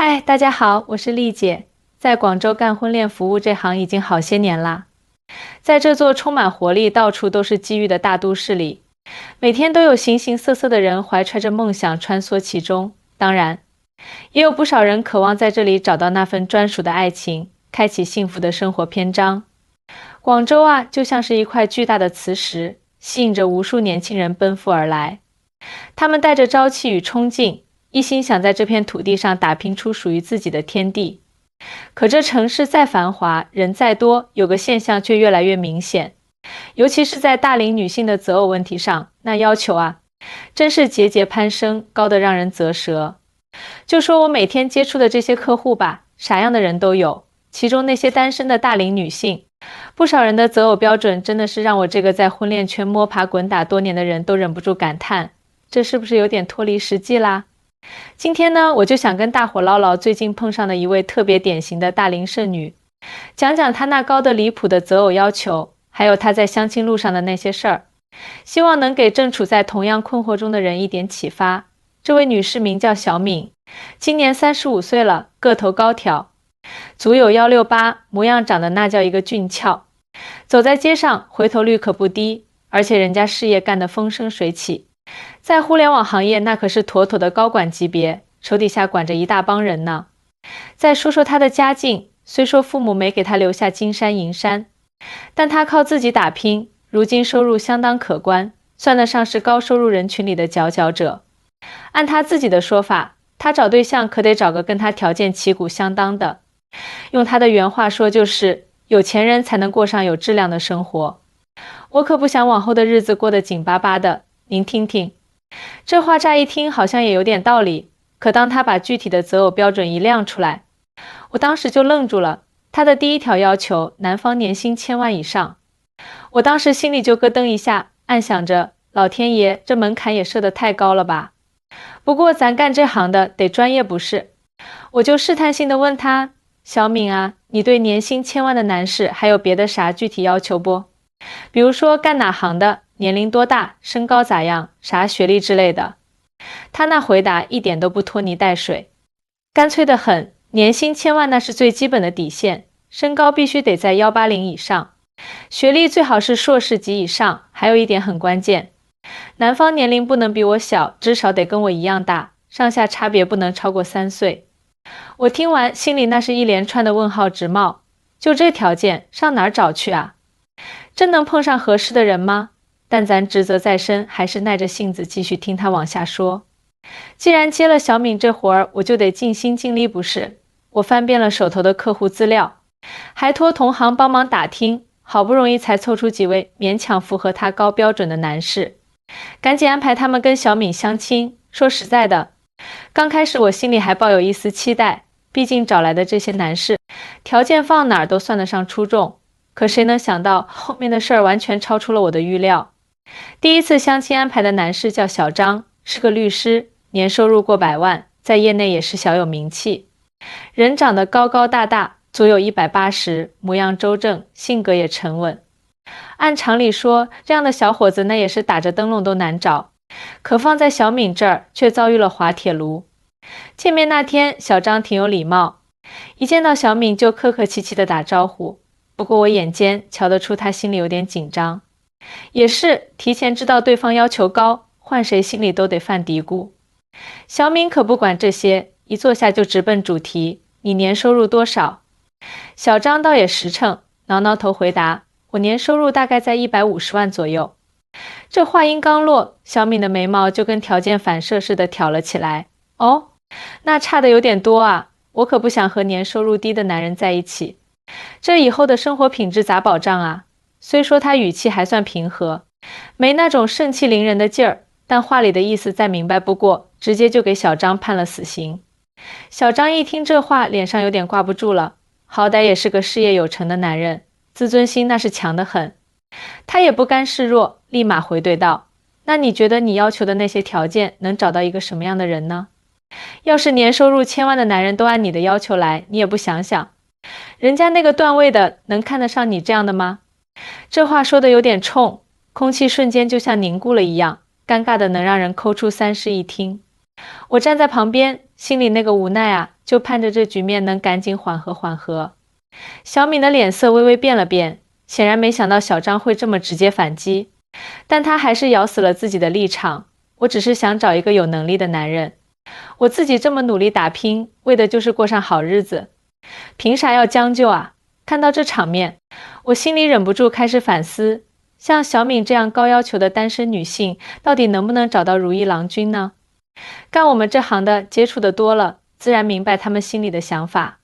嗨，大家好，我是丽姐，在广州干婚恋服务这行已经好些年啦。在这座充满活力、到处都是机遇的大都市里，每天都有形形色色的人怀揣着梦想穿梭其中。当然，也有不少人渴望在这里找到那份专属的爱情，开启幸福的生活篇章。广州啊，就像是一块巨大的磁石，吸引着无数年轻人奔赴而来。他们带着朝气与冲劲，一心想在这片土地上打拼出属于自己的天地。可这城市再繁华，人再多，有个现象却越来越明显，尤其是在大龄女性的择偶问题上，那要求啊，真是节节攀升，高得让人啧舌。就说我每天接触的这些客户吧，啥样的人都有，其中那些单身的大龄女性，不少人的择偶标准真的是让我这个在婚恋圈摸爬滚打多年的人都忍不住感叹，这是不是有点脱离实际啦？今天呢，我就想跟大伙唠唠最近碰上的一位特别典型的大龄剩女，讲讲她那高得离谱的择偶要求，还有她在相亲路上的那些事儿，希望能给正处在同样困惑中的人一点启发。这位女士名叫小敏，今年35岁了，个头高挑，足有168，模样长得那叫一个俊俏，走在街上回头率可不低，而且人家事业干得风生水起。在互联网行业那可是妥妥的高管级别，手底下管着一大帮人呢。再说说他的家境，虽说父母没给他留下金山银山，但他靠自己打拼，如今收入相当可观，算得上是高收入人群里的佼佼者。按他自己的说法，他找对象可得找个跟他条件旗鼓相当的，用他的原话说就是有钱人才能过上有质量的生活。我可不想往后的日子过得紧巴巴的，您听听。这话乍一听好像也有点道理，可当他把具体的择偶标准一亮出来，我当时就愣住了。他的第一条要求，男方年薪1000万以上。我当时心里就咯噔一下，暗想着老天爷，这门槛也设得太高了吧。不过咱干这行的得专业不是？我就试探性地问他，小敏啊，你对年薪1000万的男士还有别的啥具体要求不？比如说干哪行的，年龄多大，身高咋样，啥学历之类的。他那回答一点都不拖泥带水，干脆得很，年薪1000万那是最基本的底线，身高必须得在180以上，学历最好是硕士级以上，还有一点很关键，男方年龄不能比我小，至少得跟我一样大，上下差别不能超过3岁。我听完心里那是一连串的问号直冒，就这条件上哪儿找去啊？真能碰上合适的人吗？但咱职责在身，还是耐着性子继续听他往下说。既然接了小敏这活儿，我就得尽心尽力不是？我翻遍了手头的客户资料，还托同行帮忙打听，好不容易才凑出几位勉强符合他高标准的男士，赶紧安排他们跟小敏相亲。说实在的，刚开始我心里还抱有一丝期待，毕竟找来的这些男士，条件放哪儿都算得上出众。可谁能想到后面的事儿完全超出了我的预料。第一次相亲安排的男士叫小张，是个律师，年收入过100万，在业内也是小有名气。人长得高高大大，足有180，模样周正，性格也沉稳。按常理说，这样的小伙子那也是打着灯笼都难找，可放在小敏这儿却遭遇了滑铁卢。见面那天，小张挺有礼貌，一见到小敏就客客气气地打招呼，不过我眼尖瞧得出他心里有点紧张，也是提前知道对方要求高，换谁心里都得犯嘀咕。小敏可不管这些，一坐下就直奔主题，你年收入多少？小张倒也实诚，挠挠头回答，我年收入大概在150万左右。这话音刚落，小敏的眉毛就跟条件反射似的挑了起来。哦，那差的有点多啊，我可不想和年收入低的男人在一起，这以后的生活品质咋保障啊？虽说他语气还算平和，没那种盛气凌人的劲儿，但话里的意思再明白不过，直接就给小张判了死刑。小张一听这话，脸上有点挂不住了，好歹也是个事业有成的男人，自尊心那是强得很。他也不甘示弱，立马回怼道，那你觉得你要求的那些条件能找到一个什么样的人呢？要是年收入1000万的男人都按你的要求来，你也不想想，人家那个段位的能看得上你这样的吗？这话说的有点冲，空气瞬间就像凝固了一样，尴尬的能让人抠出3室一厅。我站在旁边，心里那个无奈啊，就盼着这局面能赶紧缓和缓和。小敏的脸色微微变了变，显然没想到小张会这么直接反击，但他还是咬死了自己的立场。我只是想找一个有能力的男人，我自己这么努力打拼，为的就是过上好日子，凭啥要将就啊？看到这场面，我心里忍不住开始反思，像小敏这样高要求的单身女性，到底能不能找到如意郎君呢？干我们这行的接触的多了，自然明白他们心里的想法。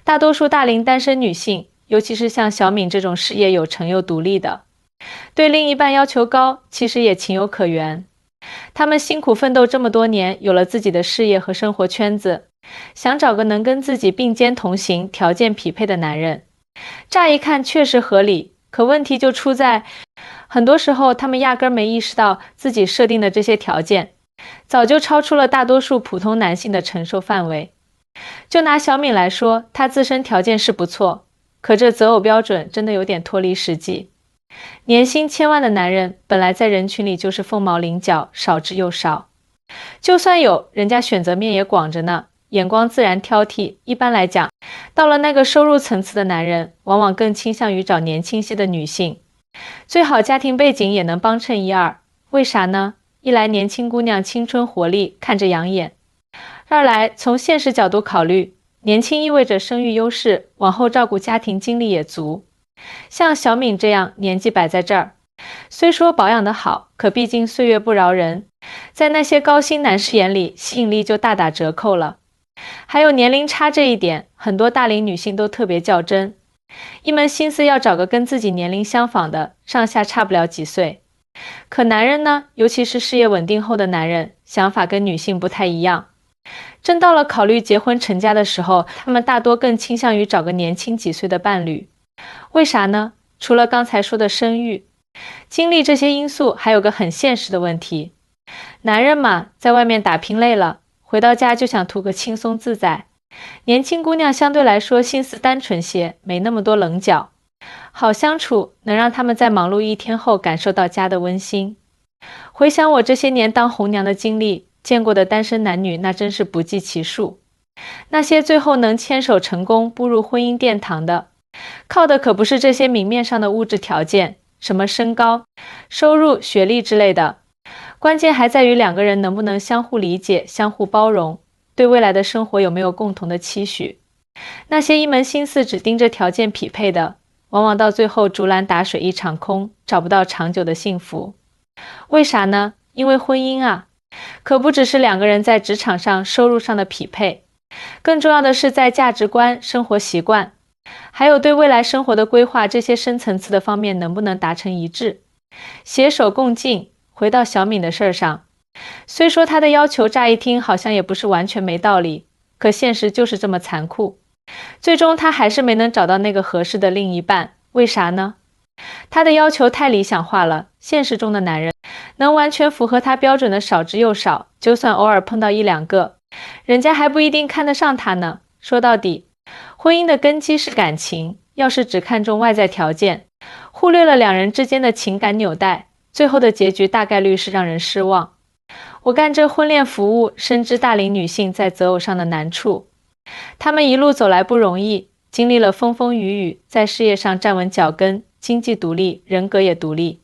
大多数大龄单身女性，尤其是像小敏这种事业有成又独立的，对另一半要求高，其实也情有可原。她们辛苦奋斗这么多年，有了自己的事业和生活圈子，想找个能跟自己并肩同行、条件匹配的男人。乍一看确实合理，可问题就出在，很多时候他们压根没意识到自己设定的这些条件，早就超出了大多数普通男性的承受范围。就拿小敏来说，她自身条件是不错，可这择偶标准真的有点脱离实际。年薪千万的男人本来在人群里就是凤毛麟角，少之又少。就算有，人家选择面也广着呢，眼光自然挑剔。一般来讲，到了那个收入层次的男人，往往更倾向于找年轻些的女性，最好家庭背景也能帮衬一二。为啥呢？一来年轻姑娘青春活力，看着养眼；二来从现实角度考虑，年轻意味着生育优势，往后照顾家庭精力也足。像小敏这样年纪摆在这儿，虽说保养得好，可毕竟岁月不饶人，在那些高薪男士眼里，吸引力就大打折扣了。还有年龄差这一点，很多大龄女性都特别较真，一门心思要找个跟自己年龄相仿的，上下差不了几岁。可男人呢，尤其是事业稳定后的男人，想法跟女性不太一样。真到了考虑结婚成家的时候，他们大多更倾向于找个年轻几岁的伴侣。为啥呢？除了刚才说的生育、经历这些因素，还有个很现实的问题。男人嘛，在外面打拼累了，回到家就想图个轻松自在。年轻姑娘相对来说心思单纯些，没那么多棱角，好相处，能让他们在忙碌一天后感受到家的温馨。回想我这些年当红娘的经历，见过的单身男女那真是不计其数。那些最后能牵手成功步入婚姻殿堂的，靠的可不是这些明面上的物质条件，什么身高、收入、学历之类的，关键还在于两个人能不能相互理解、相互包容，对未来的生活有没有共同的期许。那些一门心思只盯着条件匹配的，往往到最后竹篮打水一场空，找不到长久的幸福。为啥呢？因为婚姻啊，可不只是两个人在职场上、收入上的匹配，更重要的是在价值观、生活习惯，还有对未来生活的规划，这些深层次的方面能不能达成一致，携手共进。回到小敏的事儿上，虽说她的要求乍一听好像也不是完全没道理，可现实就是这么残酷。最终她还是没能找到那个合适的另一半，为啥呢？她的要求太理想化了，现实中的男人能完全符合她标准的少之又少，就算偶尔碰到一两个，人家还不一定看得上她呢。说到底，婚姻的根基是感情，要是只看重外在条件，忽略了两人之间的情感纽带，最后的结局大概率是让人失望。我干这婚恋服务，深知大龄女性在择偶上的难处，她们一路走来不容易，经历了风风雨雨，在事业上站稳脚跟，经济独立，人格也独立。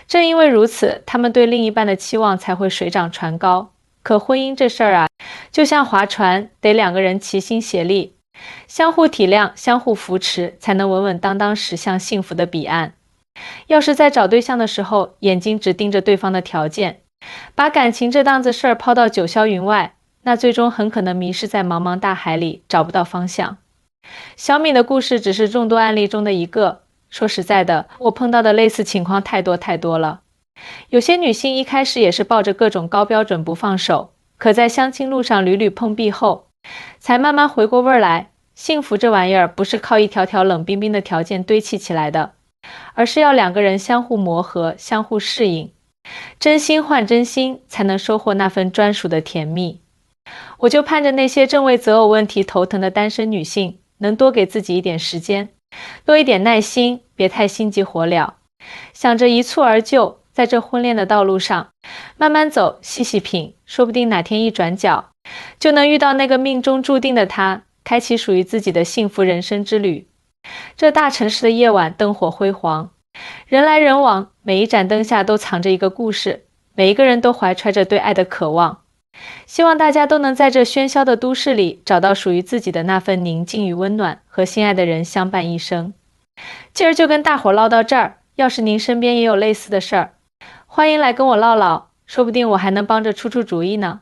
正因为如此，她们对另一半的期望才会水涨船高。可婚姻这事儿啊，就像划船，得两个人齐心协力，相互体谅，相互扶持，才能稳稳当当驶向幸福的彼岸。要是在找对象的时候，眼睛只盯着对方的条件，把感情这档子事儿抛到九霄云外，那最终很可能迷失在茫茫大海里，找不到方向。小敏的故事只是众多案例中的一个，说实在的，我碰到的类似情况太多了。有些女性一开始也是抱着各种高标准不放手，可在相亲路上屡屡碰壁后，才慢慢回过味儿来，幸福这玩意儿不是靠一条条冷冰冰的条件堆砌起来的，而是要两个人相互磨合，相互适应，真心换真心，才能收获那份专属的甜蜜。我就盼着那些正为择偶问题头疼的单身女性，能多给自己一点时间，多一点耐心，别太心急火燎，想着一蹴而就，在这婚恋的道路上慢慢走，细细品，说不定哪天一转角，就能遇到那个命中注定的他，开启属于自己的幸福人生之旅。这大城市的夜晚灯火辉煌，人来人往，每一盏灯下都藏着一个故事，每一个人都怀揣着对爱的渴望。希望大家都能在这喧嚣的都市里找到属于自己的那份宁静与温暖，和心爱的人相伴一生。今儿就跟大伙唠到这儿，要是您身边也有类似的事儿，欢迎来跟我唠唠，说不定我还能帮着出出主意呢。